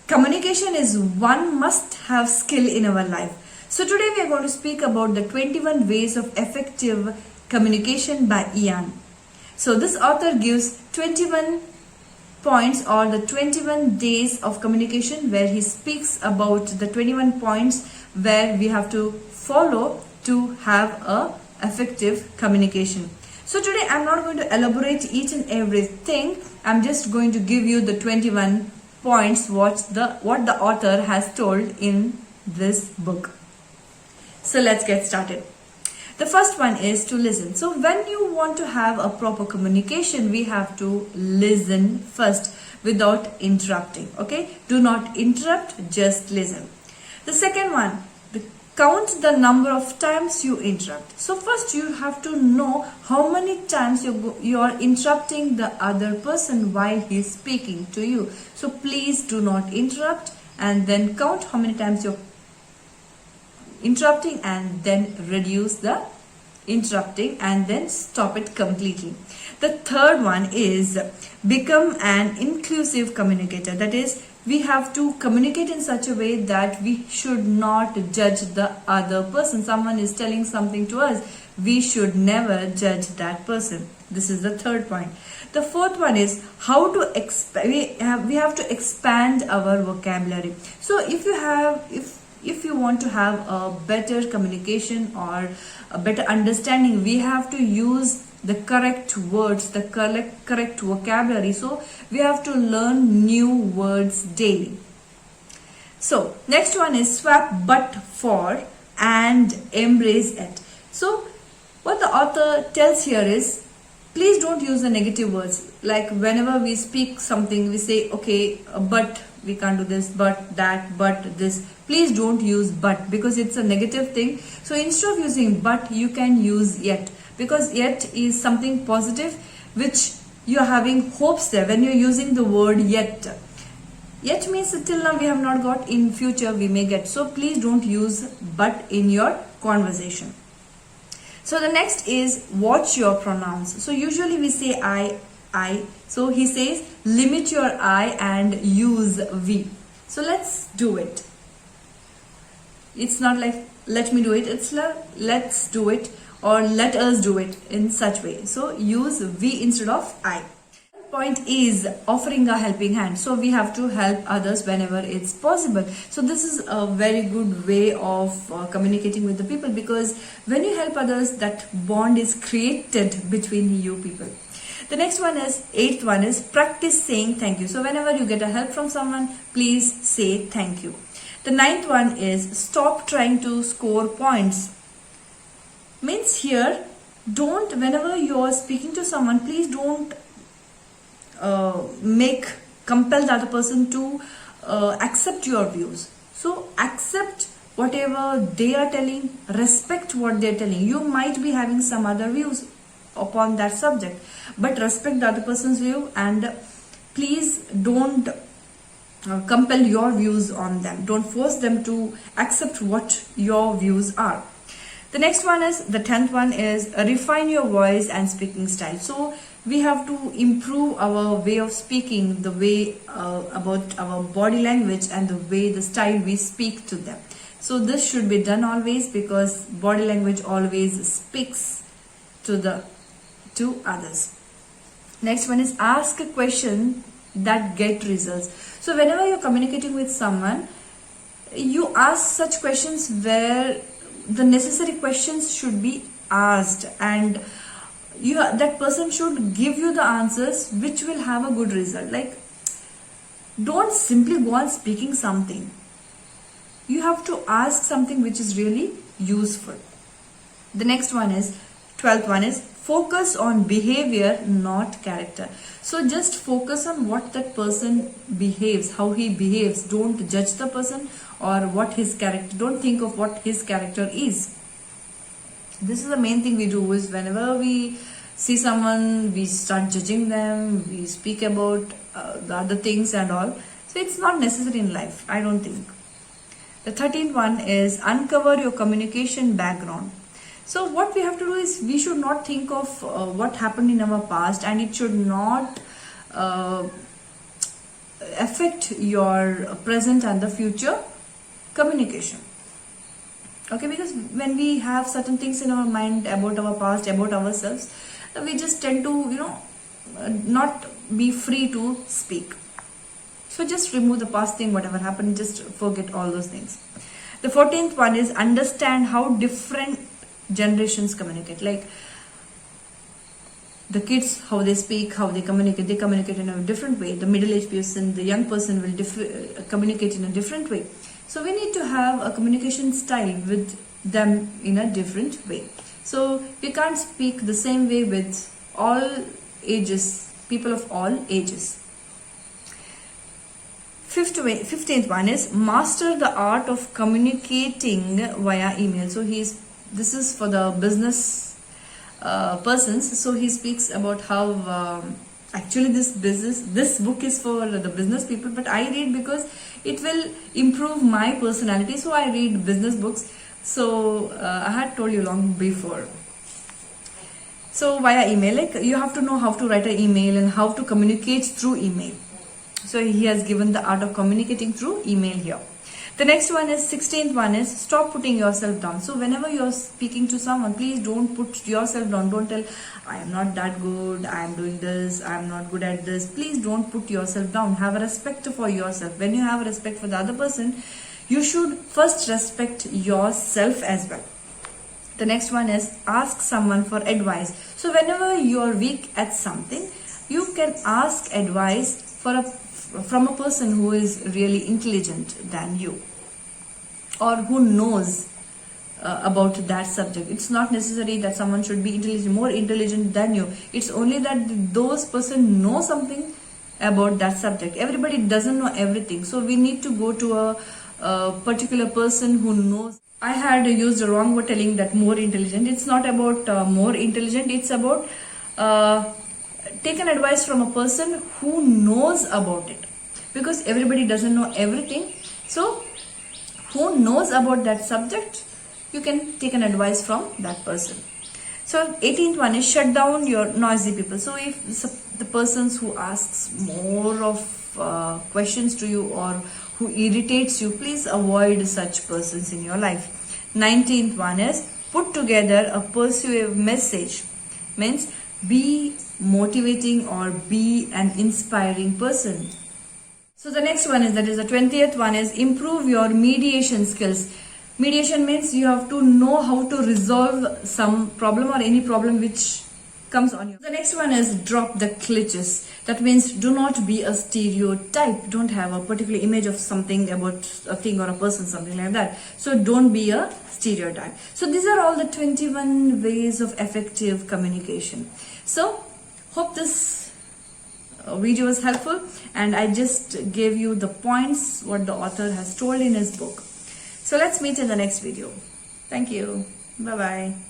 Communication is one must-have skill in our life. So today we are going to speak about the 21 ways of effective communication by Ian. So this author gives 21 points or the 21 days of communication, where he speaks about the 21 points where we have to follow to have a effective communication. So today I'm not going to elaborate each and everything. I'm just going to give you the 21 points what the author has told in this book. So let's get started. The first one is to listen. So when you want to have a proper communication, we have to listen first without interrupting. Okay, do not interrupt, just listen. The second one, count the number of times you interrupt. So first you have to know how many times you are interrupting the other person while he is speaking to you. So please do not interrupt, and then count how many times you're interrupting, and then reduce the interrupting, and then stop it completely. The third one is become an inclusive communicator. That is, we have to communicate in such a way that we should not judge the other person. Someone is telling something to us, we should never judge that person. This is the third point. The fourth one is how to we have to expand our vocabulary. So if you want to have a better communication or a better understanding, we have to use the correct words, the correct vocabulary. So we have to learn new words daily. So next one is swap but for and embrace it. So what the author tells here is, please don't use the negative words. Like whenever we speak something, we say, okay, but we can't do this, but that, but this. Please don't use but, because it's a negative thing. So instead of using but, you can use yet, because yet is something positive which you're having hopes there when you're using the word yet. Yet means till now we have not got, in future we may get. So please don't use but in your conversation. So the next is watch your pronouns. So usually we say I. So he says limit your I and use we. So let's do it. It's not like let me do it, it's like let's do it or let us do it in such way. So use we instead of I. Point is offering a helping hand. So we have to help others whenever it's possible. So this is a very good way of communicating with the people, because when you help others, that bond is created between you people. The next one is, eighth one is practice saying thank you. So whenever you get a help from someone, please say thank you. The ninth one is stop trying to score points. Means here, whenever you are speaking to someone, please don't compel the other person to accept your views. So accept whatever they are telling, respect what they are telling. You might be having some other views upon that subject, but respect the other person's view, and please don't compel your views on them. Don't force them to accept what your views are. The next one is, the 10th one is refine your voice and speaking style. So we have to improve our way of speaking, the way about our body language and the way, the style we speak to them. So this should be done always, because body language always speaks to others. Next one is ask a question that get results. So whenever you're communicating with someone, you ask such questions where the necessary questions should be asked, and that person should give you the answers which will have a good result. Like, don't simply go on speaking something. You have to ask something which is really useful. The next one is, 12th one is focus on behavior, not character. So just focus on what that person behaves, how he behaves. Don't judge the person or what his character, don't think of what his character is. This is the main thing we do, is whenever we see someone, we start judging them, we speak about the other things and all. So it's not necessary in life, I don't think. The 13th one is uncover your communication background. So what we have to do is, we should not think of what happened in our past, and it should not affect your present and the future communication. Okay, because when we have certain things in our mind about our past, about ourselves, we just tend to, not be free to speak. So just remove the past thing, whatever happened, just forget all those things. The 14th one is understand how different generations communicate. Like the kids, how they speak, how they communicate in a different way. The middle-aged person, the young person will communicate in a different way. So we need to have a communication style with them in a different way. So we can't speak the same way with all ages, people of all ages. 15th one is master the art of communicating via email. So this is for the business persons. So he speaks about how actually this book is for the business people, but I read because it will improve my personality. So I read business books. So I had told you long before. So via email, like you have to know how to write an email and how to communicate through email. So he has given the art of communicating through email here. The next one is 16th one is stop putting yourself down. So whenever you're speaking to someone, please don't put yourself down. Don't tell, I am not that good, I am doing this, I am not good at this. Please don't put yourself down. Have a respect for yourself. When you have a respect for the other person, you should first respect yourself as well. The next one is ask someone for advice. So whenever you're weak at something, you can ask advice from a person who is really intelligent than you, or who knows about that subject. It's not necessary that someone should be more intelligent than you. It's only that those person know something about that subject. Everybody doesn't know everything. So we need to go to a particular person who knows. I had used a wrong word telling that more intelligent. It's not about more intelligent. It's about take an advice from a person who knows about it, because everybody doesn't know everything. So who knows about that subject, you can take an advice from that person. So 18th one is shut down your noisy people. So if the persons who asks more of questions to you or who irritates you, please avoid such persons in your life. 19th one is put together a persuasive message. Means be motivating or be an inspiring person. So the next one is, that is the 20th one is improve your mediation skills. Mediation means you have to know how to resolve some problem or any problem which comes on you. The next one is drop the cliches. That means do not be a stereotype. Don't have a particular image of something about a thing or a person, something like that. So don't be a stereotype. So these are all the 21 ways of effective communication. So hope this video was helpful, and I just gave you the points what the author has told in his book. So let's meet in the next video. Thank you. Bye bye.